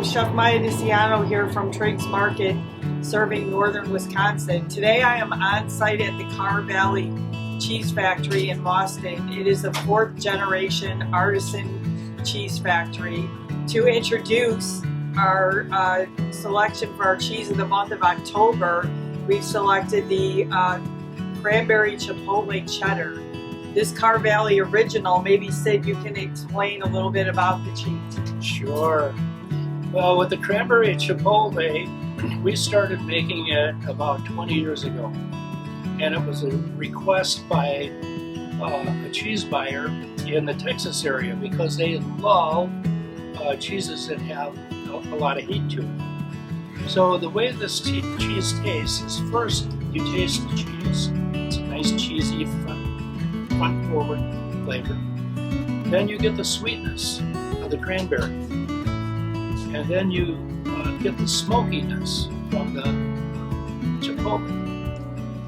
Hello, Chef Maya DeCiano here from Trig's Market, serving northern Wisconsin. Today I am on site at the Carr Valley Cheese Factory in Boston. It is a 4th generation artisan cheese factory. To introduce our selection for our cheese of the month of October, we've selected the Cranberry Chipotle Cheddar. This Carr Valley original, maybe Sid, you can explain a little bit about the cheese. Sure. Well, with the Cranberry Chipotle, we started making it about 20 years ago. And it was a request by a cheese buyer in the Texas area because they love cheeses that have a lot of heat to it. So the way this cheese tastes is first you taste the cheese. It's a nice cheesy front forward flavor. Then you get the sweetness of the cranberry. And then you get the smokiness from the chipotle.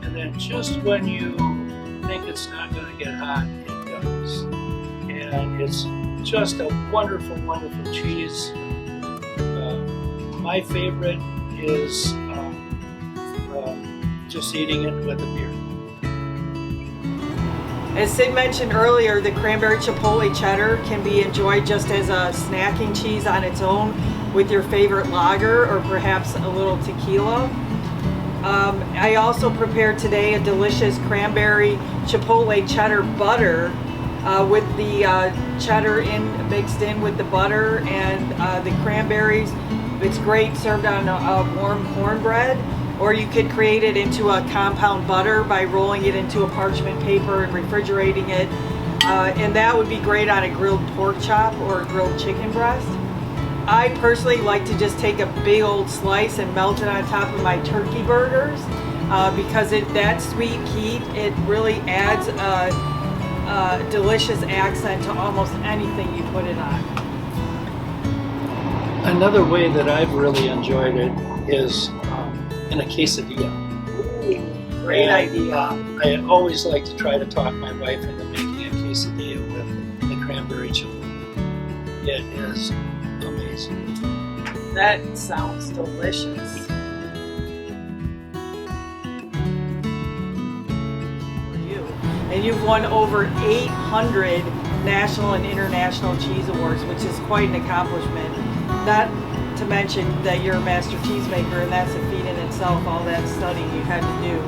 And then just when you think it's not going to get hot, it does. And it's just a wonderful, wonderful cheese. My favorite is just eating it with a beer. As Sid mentioned earlier, the Cranberry Chipotle Cheddar can be enjoyed just as a snacking cheese on its own with your favorite lager or perhaps a little tequila. I also prepared today a delicious Cranberry Chipotle Cheddar butter with the cheddar mixed in with the butter and the cranberries. It's great served on a warm cornbread, or you could create it into a compound butter by rolling it into a parchment paper and refrigerating it. And that would be great on a grilled pork chop or a grilled chicken breast. I personally like to just take a big old slice and melt it on top of my turkey burgers because that sweet heat, it really adds a delicious accent to almost anything you put it on. Another way that I've really enjoyed it is in a quesadilla. Ooh, great idea. I always like to try to talk my wife into making a quesadilla with the cranberry chipotle. It is amazing. That sounds delicious. For you. And you've won over 800 national and international cheese awards, which is quite an accomplishment. Not to mention that you're a master cheesemaker, and that's a feat in itself, all that studying you had to do.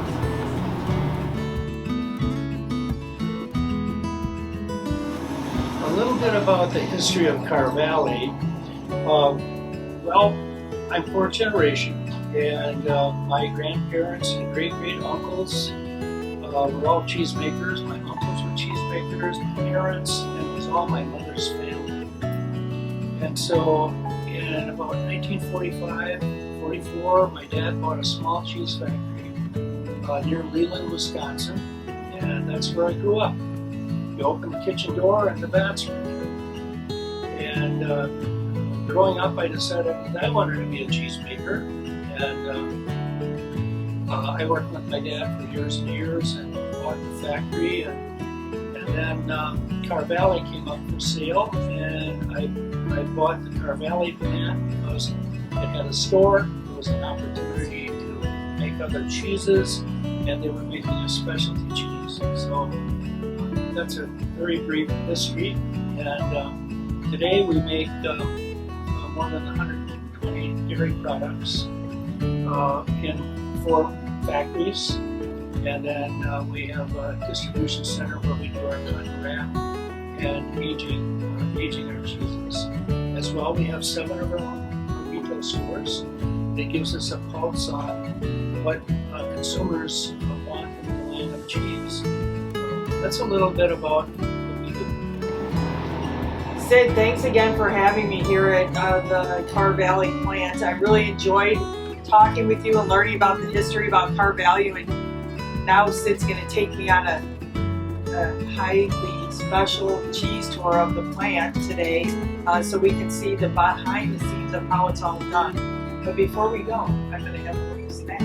A little bit about the history of Carr Valley. Well, I'm 4th generation, and my grandparents and great-great-uncles were all cheesemakers. My uncles were cheesemakers, my parents, and it was all my mother's family. And so in about 1945-44, my dad bought a small cheese factory near Leland, Wisconsin, and that's where I grew up. You open the kitchen door and the vats were there. And growing up, I decided that I wanted to be a cheesemaker, and I worked with my dad for years and years and bought the factory, and then Carr Valley came up for sale, and I bought the Carr Valley plant because it had a store. There was an opportunity to make other cheeses, and they were making a specialty cheese. So that's a very brief history. And today we make more than 120 dairy products in 4 factories. And then we have a distribution center where we do our cut and wrap and aging our cheeses. As well, we have 7 of our own retail stores. That gives us a pulse on what consumers want in the land of cheese. That's a little bit about what we do. Sid, thanks again for having me here at the Carr Valley plant. I really enjoyed talking with you and learning about the history about Carr Valley, and now Sid's going to take me on a highly special cheese tour of the plant today so we can see the behind the scenes of how it's all done. But before we go, I'm going to have a little snack.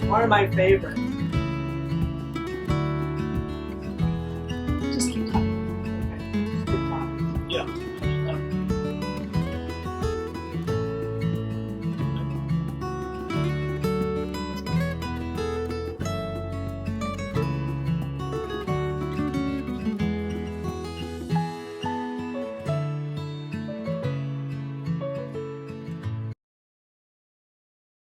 One of my favorites.